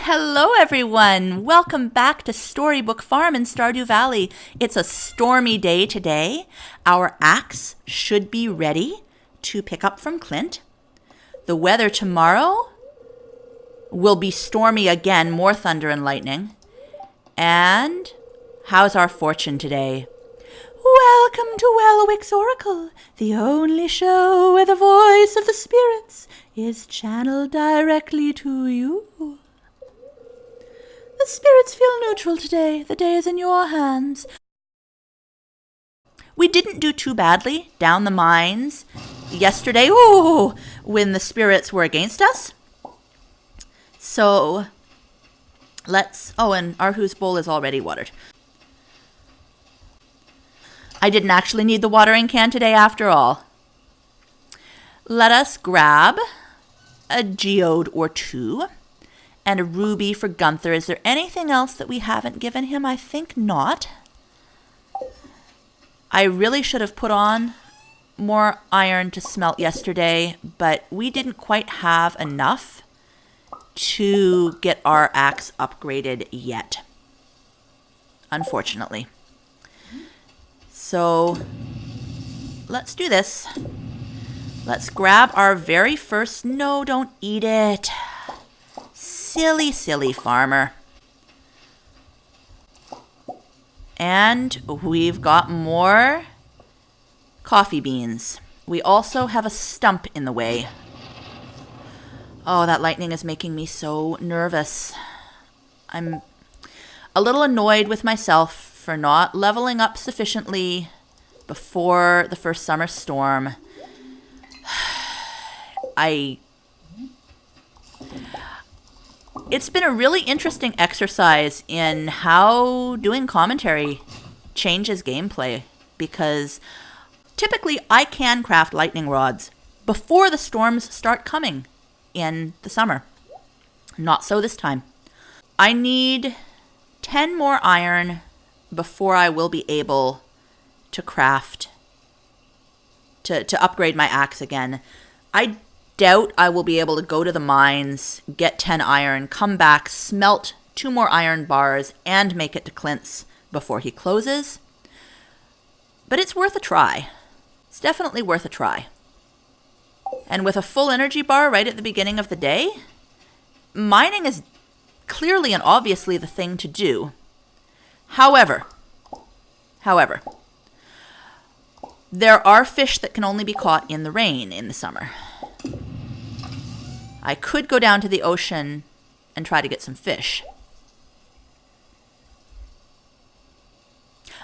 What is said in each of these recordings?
Hello everyone! Welcome back to Storybook Farm in Stardew Valley. It's a stormy day today. Our axe should be ready to pick up from Clint. The weather tomorrow will be stormy again, more thunder and lightning. And how's our fortune today? Welcome to Welwick's Oracle, the only show where the voice of the spirits is channeled directly to you. The spirits feel neutral today. The day is in your hands. We didn't do too badly down the mines yesterday, when the spirits were against us. So let's... Oh, and Arhu's bowl is already watered. I didn't actually need the watering can today after all. Let us grab a geode or two. And a ruby for Gunther. Is there anything else that we haven't given him? I think not. I really should have put on more iron to smelt yesterday, but we didn't quite have enough to get our axe upgraded yet, unfortunately. So let's do this. Let's grab our very first... No, don't eat it. Silly, silly farmer. And we've got more coffee beans. We also have a stump in the way. Oh, that lightning is making me so nervous. I'm a little annoyed with myself for not leveling up sufficiently before the first summer storm. It's been a really interesting exercise in how doing commentary changes gameplay, because typically I can craft lightning rods before the storms start coming in the summer. Not so this time. I need 10 more iron before I will be able to craft, to upgrade my axe again. I doubt I will be able to go to the mines, get 10 iron, come back, smelt 2 more iron bars, and make it to Clint's before he closes. But it's worth a try. It's definitely worth a try. And with a full energy bar right at the beginning of the day, mining is clearly and obviously the thing to do. However, there are fish that can only be caught in the rain in the summer. I could go down to the ocean and try to get some fish.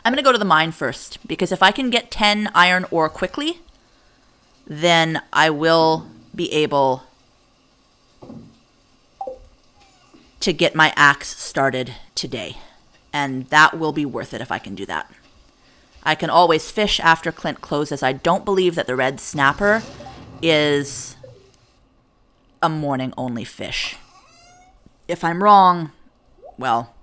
I'm going to go to the mine first, because if I can get 10 iron ore quickly, then I will be able to get my axe started today. And that will be worth it if I can do that. I can always fish after Clint closes. I don't believe that the red snapper is a morning-only fish. If I'm wrong, well...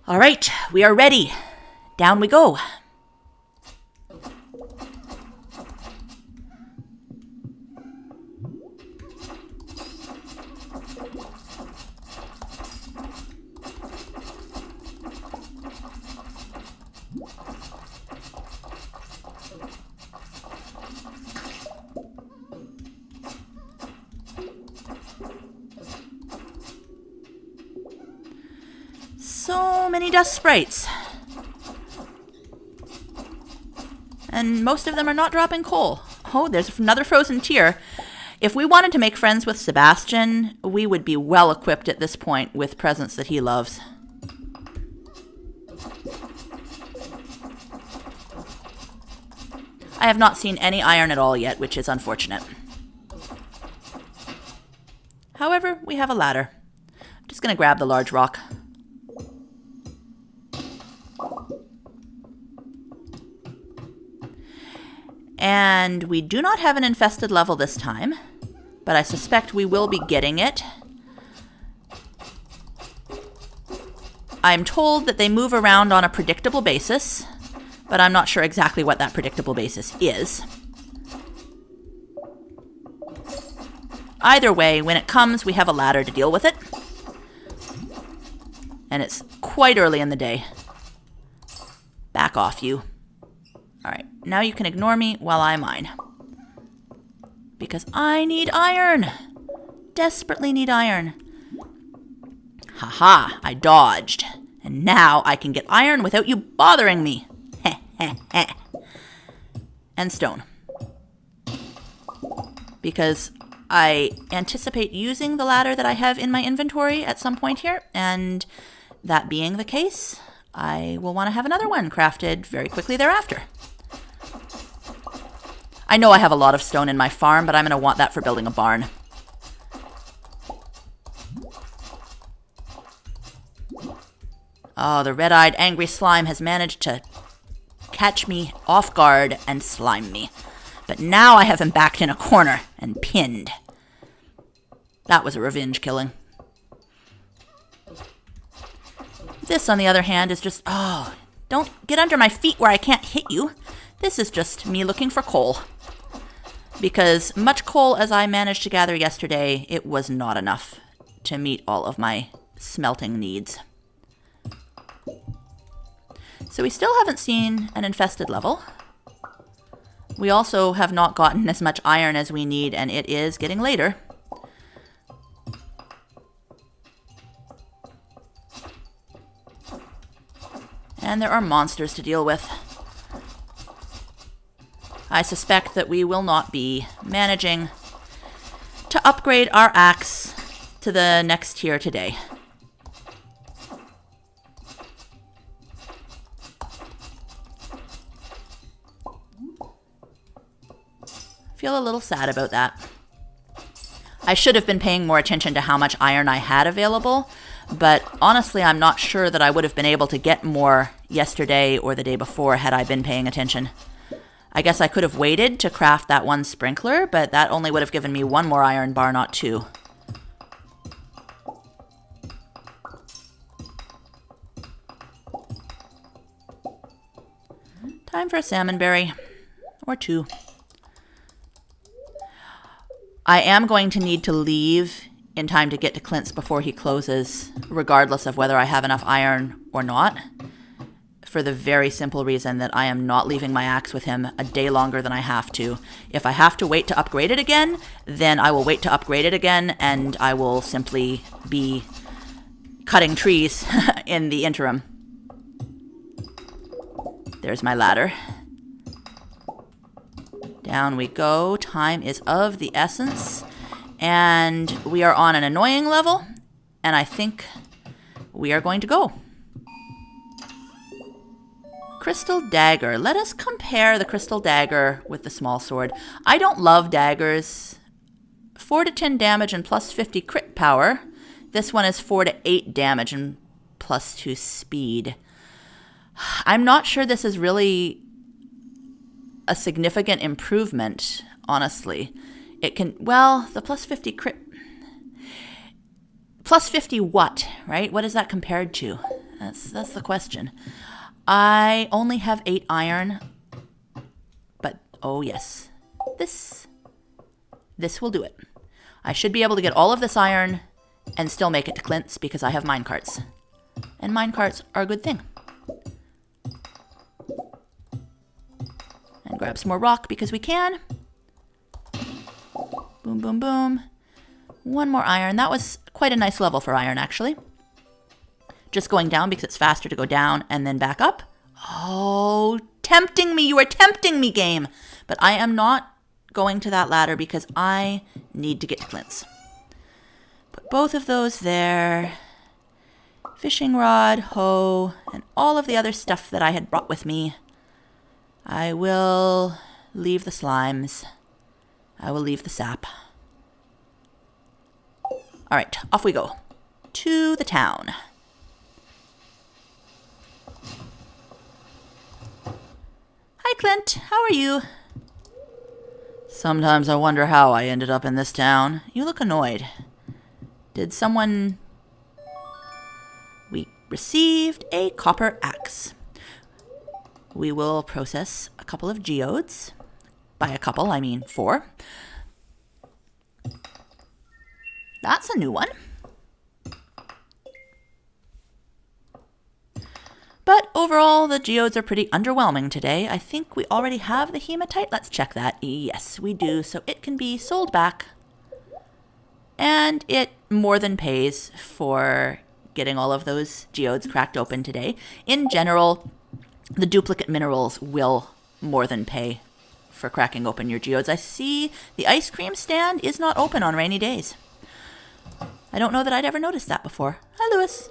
All right, we are ready. Down we go. So many dust sprites. And most of them are not dropping coal. Oh, there's another frozen tear. If we wanted to make friends with Sebastian, we would be well equipped at this point with presents that he loves. I have not seen any iron at all yet, which is unfortunate. However, we have a ladder. I'm just going to grab the large rock. And we do not have an infested level this time, but I suspect we will be getting it. I'm told that they move around on a predictable basis, but I'm not sure exactly what that predictable basis is. Either way, when it comes, we have a ladder to deal with it. And it's quite early in the day. Back off, you. Alright, now you can ignore me while I mine. Because I need iron! Desperately need iron. Haha, I dodged. And now I can get iron without you bothering me. Heh heh heh. And stone. Because I anticipate using the ladder that I have in my inventory at some point here, and that being the case, I will want to have another one crafted very quickly thereafter. I know I have a lot of stone in my farm, but I'm going to want that for building a barn. Oh, the red-eyed angry slime has managed to catch me off guard and slime me. But now I have him backed in a corner and pinned. That was a revenge killing. This, on the other hand, is just... Oh, don't get under my feet where I can't hit you. This is just me looking for coal. Because much coal as I managed to gather yesterday, it was not enough to meet all of my smelting needs. So we still haven't seen an infested level. We also have not gotten as much iron as we need, and it is getting later. And there are monsters to deal with. I suspect that we will not be managing to upgrade our axe to the next tier today. Feel a little sad about that. I should have been paying more attention to how much iron I had available, but honestly, I'm not sure that I would have been able to get more yesterday or the day before had I been paying attention. I guess I could have waited to craft that one sprinkler, but that only would have given me one more iron bar, not two. Time for a salmon berry. Or two. I am going to need to leave in time to get to Clint's before he closes, regardless of whether I have enough iron or not, for the very simple reason that I am not leaving my axe with him a day longer than I have to. If I have to wait to upgrade it again, then I will wait to upgrade it again, and I will simply be cutting trees in the interim. There's my ladder. Down we go. Time is of the essence. And we are on an annoying level. And I think we are going to go. Crystal dagger. Let us compare the crystal dagger with the small sword. I don't love daggers. 4 to 10 damage and plus 50 crit power. This one is 4 to 8 damage and plus 2 speed. I'm not sure this is really a significant improvement, honestly. It can, well, the plus 50 crit... Plus 50 what, right? What is that compared to? That's the question. I only have 8 iron, but oh yes, this will do it. I should be able to get all of this iron and still make it to Clint's because I have minecarts. And minecarts are a good thing. And grab some more rock because we can. Boom, boom, boom. One more iron. That was quite a nice level for iron, actually. Just going down because it's faster to go down and then back up. Oh, tempting me. You are tempting me, game. But I am not going to that ladder because I need to get to Clint's. Put both of those there. Fishing rod, hoe, and all of the other stuff that I had brought with me. I will leave the slimes. I will leave the sap. All right, off we go. To the town. Hi, Clint. How are you? Sometimes I wonder how I ended up in this town. You look annoyed. Did someone... We received a copper axe. we will process a couple of geodes. By a couple, I mean 4. That's a new one. But overall, the geodes are pretty underwhelming today. I think we already have the hematite. Let's check that. Yes, we do. So it can be sold back. And it more than pays for getting all of those geodes cracked open today. In general, the duplicate minerals will more than pay for cracking open your geodes. I see the ice cream stand is not open on rainy days. I don't know that I'd ever noticed that before. Hi, Lewis.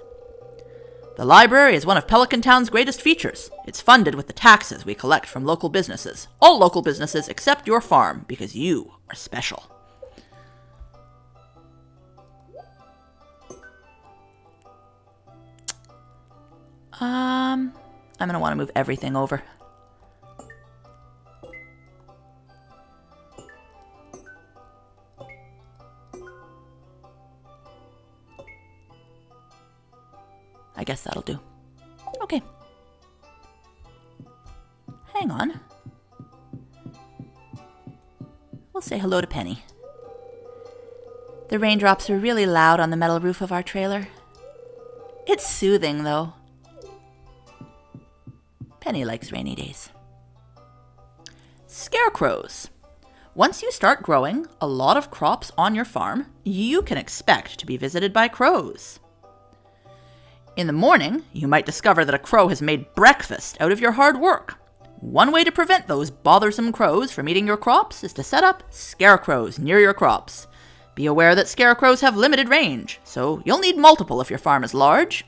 The library is one of Pelican Town's greatest features. It's funded with the taxes we collect from local businesses. All local businesses except your farm, because you are special. I'm going to want to move everything over. I guess that'll do. Okay. Hang on. We'll say hello to Penny. The raindrops are really loud on the metal roof of our trailer. It's soothing, though. Penny likes rainy days. Scarecrows. Once you start growing a lot of crops on your farm, you can expect to be visited by crows. In the morning, you might discover that a crow has made breakfast out of your hard work. One way to prevent those bothersome crows from eating your crops is to set up scarecrows near your crops. Be aware that scarecrows have limited range, so you'll need multiple if your farm is large.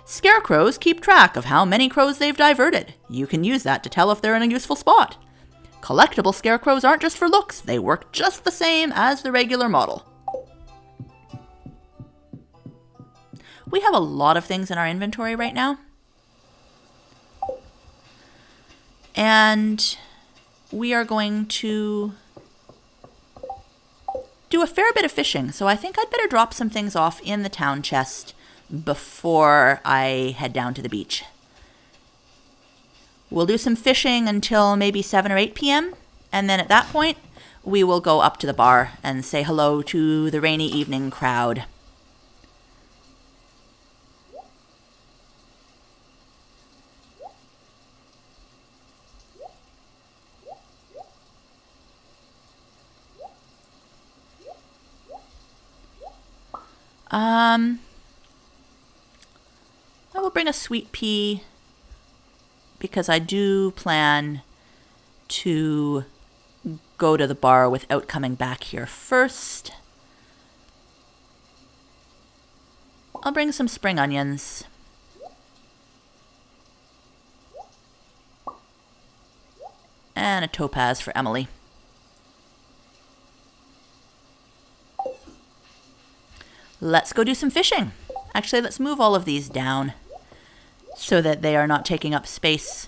Scarecrows keep track of how many crows they've diverted. You can use that to tell if they're in a useful spot. Collectible scarecrows aren't just for looks, they work just the same as the regular model. We have a lot of things in our inventory right now. And we are going to do a fair bit of fishing, so I think I'd better drop some things off in the town chest before I head down to the beach. We'll do some fishing until maybe 7 or 8 p.m., and then at that point, we will go up to the bar and say hello to the rainy evening crowd. I will bring a sweet pea because I do plan to go to the bar without coming back here first. I'll bring some spring onions. And a topaz for Emily. Let's go do some fishing. Actually, let's move all of these down so that they are not taking up space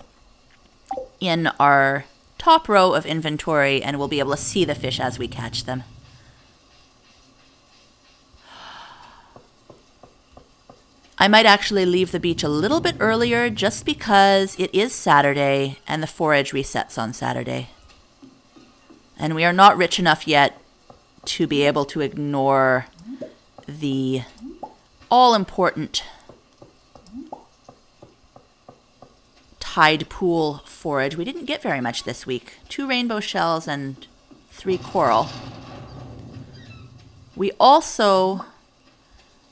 in our top row of inventory, and we'll be able to see the fish as we catch them. I might actually leave the beach a little bit earlier just because it is Saturday and the forage resets on Saturday. And we are not rich enough yet to be able to ignore the all-important tide pool forage. We didn't get very much this week. 2 rainbow shells and 3 coral. We also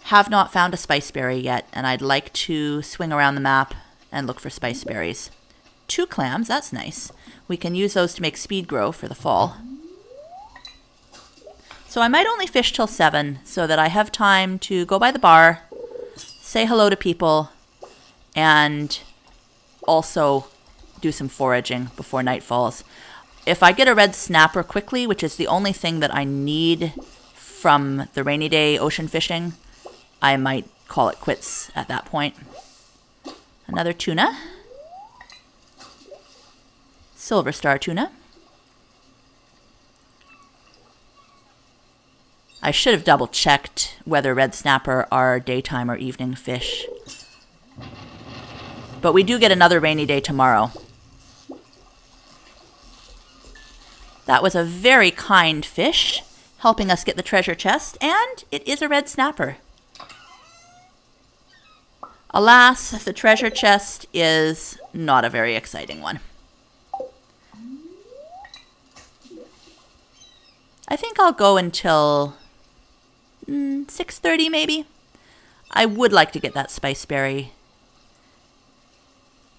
have not found a spiceberry yet, and I'd like to swing around the map and look for spiceberries. 2 clams, that's nice. We can use those to make speed grow for the fall. So I might only fish till 7 so that I have time to go by the bar, say hello to people, and also do some foraging before night falls. If I get a red snapper quickly, which is the only thing that I need from the rainy day ocean fishing, I might call it quits at that point. Another tuna. Silver star tuna. I should have double checked whether red snapper are daytime or evening fish. But we do get another rainy day tomorrow. That was a very kind fish, helping us get the treasure chest, and it is a red snapper. Alas, the treasure chest is not a very exciting one. I think I'll go until 6:30 maybe. I would like to get that spice berry.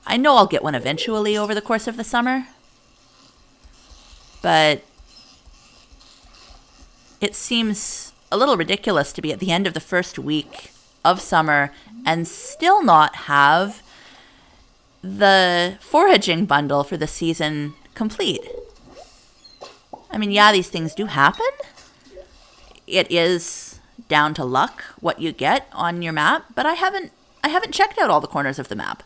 I know I'll get one eventually over the course of the summer, but it seems a little ridiculous to be at the end of the first week of summer and still not have the foraging bundle for the season complete. I mean, yeah, these things do happen. It is down to luck what you get on your map, but I haven't checked out all the corners of the map.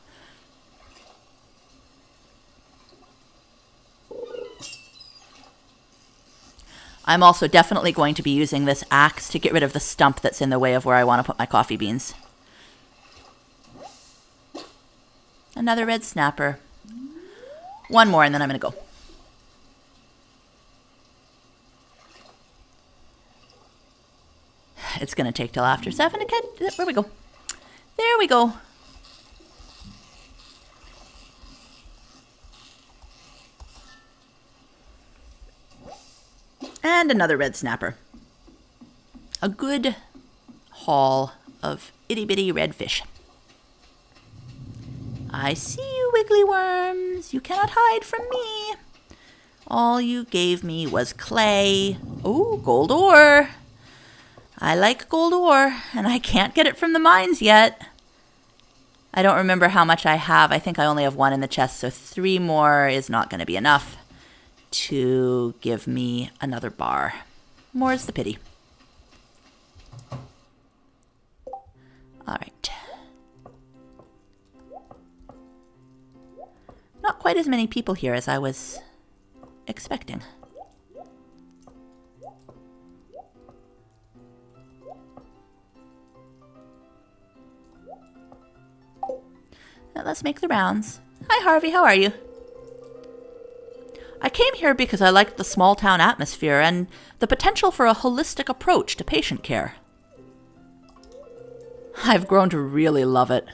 I'm also definitely going to be using this axe to get rid of the stump that's in the way of where I want to put my coffee beans. Another red snapper. One more and then I'm going to go. It's going to take till after 7 to get... Where we go? There we go. And another red snapper. A good haul of itty-bitty red fish. I see you, wiggly worms. You cannot hide from me. All you gave me was clay. Oh, gold ore. I like gold ore, and I can't get it from the mines yet. I don't remember how much I have. I think I only have 1 in the chest, so 3 more is not going to be enough to give me another bar. More's the pity. All right. Not quite as many people here as I was expecting. Now let's make the rounds. Hi, Harvey. How are you? I came here because I liked the small town atmosphere and the potential for a holistic approach to patient care. I've grown to really love it.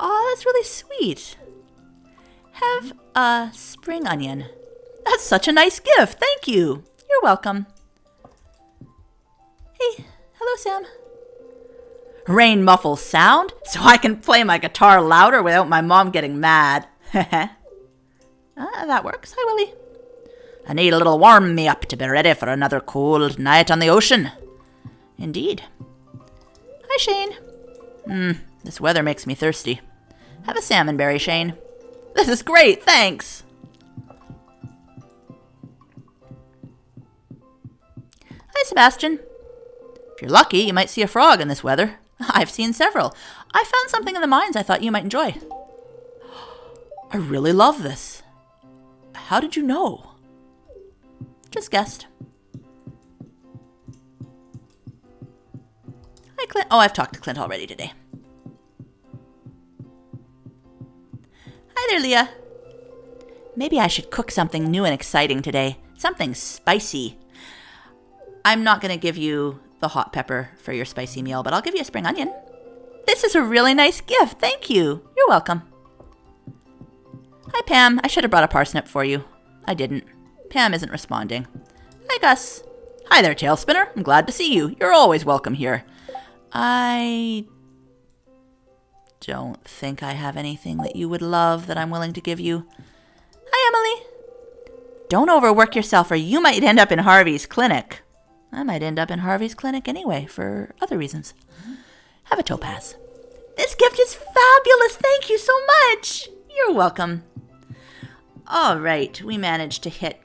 Aw, that's really sweet. Have a spring onion. That's such a nice gift. Thank you. You're welcome. Hey, hello, Sam. Rain muffles sound, so I can play my guitar louder without my mom getting mad. That works. Hi, Willie. I need a little warm me up to be ready for another cold night on the ocean. Indeed. Hi, Shane. This weather makes me thirsty. Have a salmon berry, Shane. This is great, thanks. Hi, Sebastian. If you're lucky, you might see a frog in this weather. I've seen several. I found something in the mines I thought you might enjoy. I really love this. How did you know? Just guessed. Hi, Clint. Oh, I've talked to Clint already today. Hi there, Leah. Maybe I should cook something new and exciting today. Something spicy. I'm not going to give you the hot pepper for your spicy meal, but I'll give you a spring onion. This is a really nice gift. Thank you. You're welcome. Hi, Pam. I should have brought a parsnip for you. I didn't. Pam isn't responding. Hi, Gus. Hi there, Tailspinner. I'm glad to see you. You're always welcome here. I don't think I have anything that you would love that I'm willing to give you. Hi, Emily. Don't overwork yourself or you might end up in Harvey's clinic. I might end up in Harvey's clinic anyway for other reasons. Have a topaz. This gift is fabulous. Thank you so much. You're welcome. All right, we managed to hit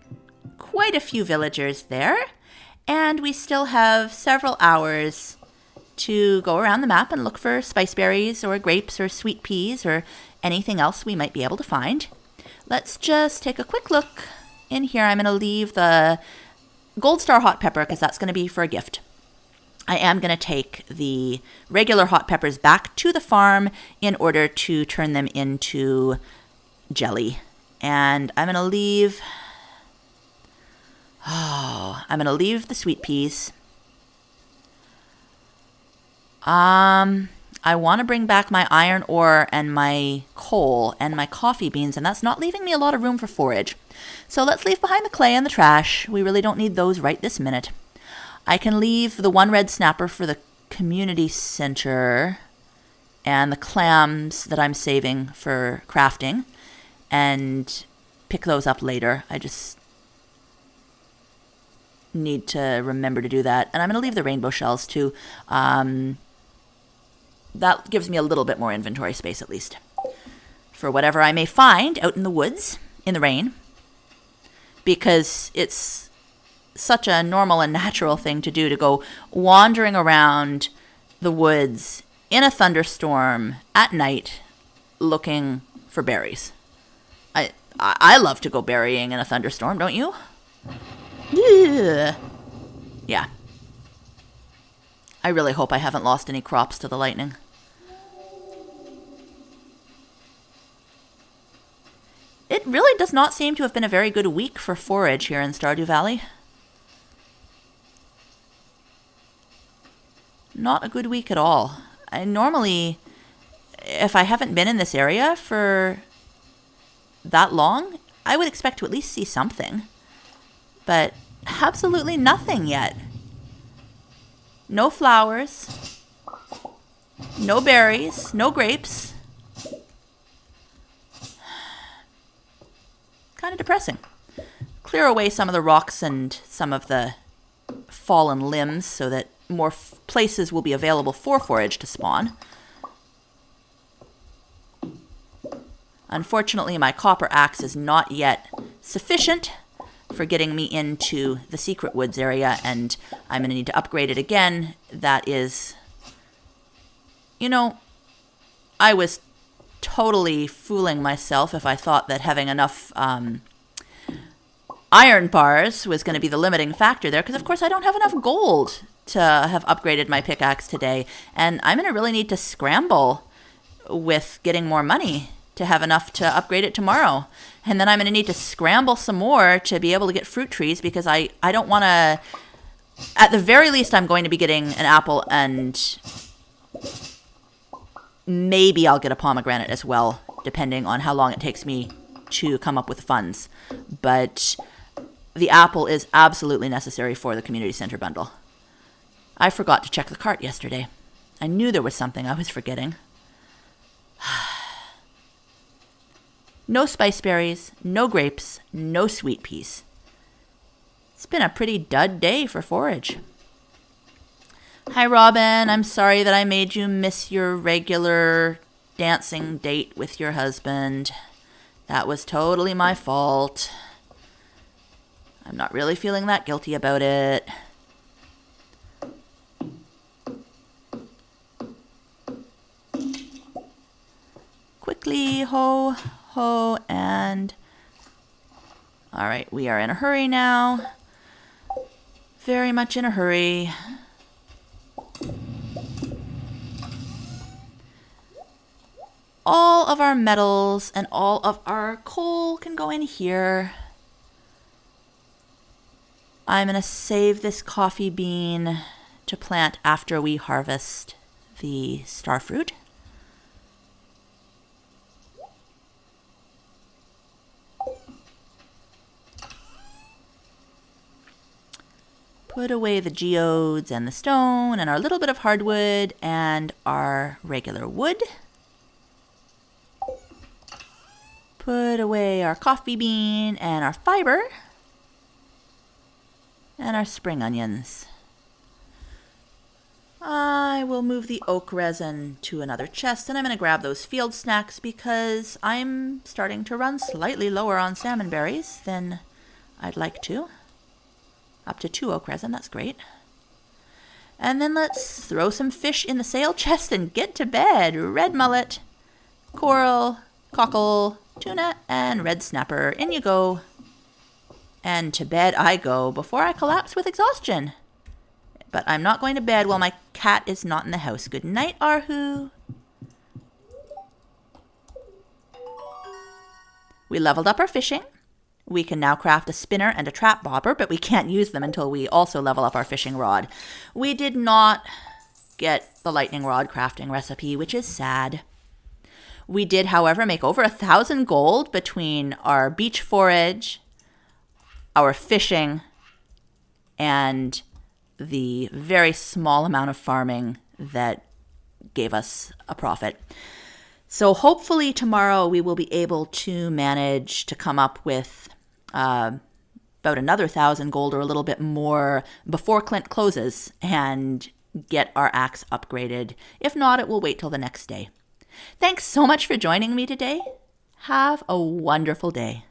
quite a few villagers there, and we still have several hours to go around the map and look for spice berries or grapes or sweet peas or anything else we might be able to find. Let's just take a quick look in here. I'm going to leave the Gold Star hot pepper because that's going to be for a gift. I am going to take the regular hot peppers back to the farm in order to turn them into jelly. And I'm going to leave Oh, I'm going to leave the sweet peas. I want to bring back my iron ore and my coal and my coffee beans, and that's not leaving me a lot of room for forage. So let's leave behind the clay and the trash. We really don't need those right this minute. I can leave the one red snapper for the community center and the clams that I'm saving for crafting and pick those up later. I just need to remember to do that. And I'm going to leave the rainbow shells too. That gives me a little bit more inventory space at least for whatever I may find out in the woods in the rain, because it's such a normal and natural thing to do, to go wandering around the woods in a thunderstorm at night looking for berries. I love to go berrying in a thunderstorm, don't you? Yeah. I really hope I haven't lost any crops to the lightning. It really does not seem to have been a very good week for forage here in Stardew Valley. Not a good week at all. I normally, if I haven't been in this area for that long, I would expect to at least see something. But absolutely nothing yet. No flowers, no berries, no grapes. Kind of depressing. Clear away some of the rocks and some of the fallen limbs so that more places will be available for forage to spawn. Unfortunately, my copper axe is not yet sufficient for getting me into the secret woods area, and I'm going to need to upgrade it again. That is, I was totally fooling myself if I thought that having enough iron bars was going to be the limiting factor there, because of course I don't have enough gold to have upgraded my pickaxe today, and I'm going to really need to scramble with getting more money to have enough to upgrade it tomorrow. And then I'm going to need to scramble some more to be able to get fruit trees, because I don't want to... At the very least, I'm going to be getting an apple, and maybe I'll get a pomegranate as well, depending on how long it takes me to come up with funds. But the apple is absolutely necessary for the community center bundle. I forgot to check the cart yesterday. I knew there was something I was forgetting. No spice berries, no grapes, no sweet peas. It's been a pretty dud day for forage. Hi, Robin. I'm sorry that I made you miss your regular dancing date with your husband. That was totally my fault. I'm not really feeling that guilty about it. Quickly, ho, and... Alright, we are in a hurry now. Very much in a hurry. All of our metals and all of our coal can go in here. I'm going to save this coffee bean to plant after we harvest the starfruit. Put away the geodes and the stone and our little bit of hardwood and our regular wood. Put away our coffee bean and our fiber and our spring onions. I will move the oak resin to another chest, and I'm going to grab those field snacks because I'm starting to run slightly lower on salmon berries than I'd like to. Up to 2 oak resin, that's great. And then let's throw some fish in the sail chest and get to bed. Red mullet, coral, cockle, tuna, and red snapper. In you go. And to bed I go before I collapse with exhaustion. But I'm not going to bed while my cat is not in the house. Good night, Arhu. We leveled up our fishing. We can now craft a spinner and a trap bobber, but we can't use them until we also level up our fishing rod. We did not get the lightning rod crafting recipe, which is sad. We did, however, make over 1,000 gold between our beach forage, our fishing, and the very small amount of farming that gave us a profit. So hopefully tomorrow we will be able to manage to come up with about another 1,000 gold or a little bit more before Clint closes and get our axe upgraded. If not, it will wait till the next day. Thanks so much for joining me today. Have a wonderful day.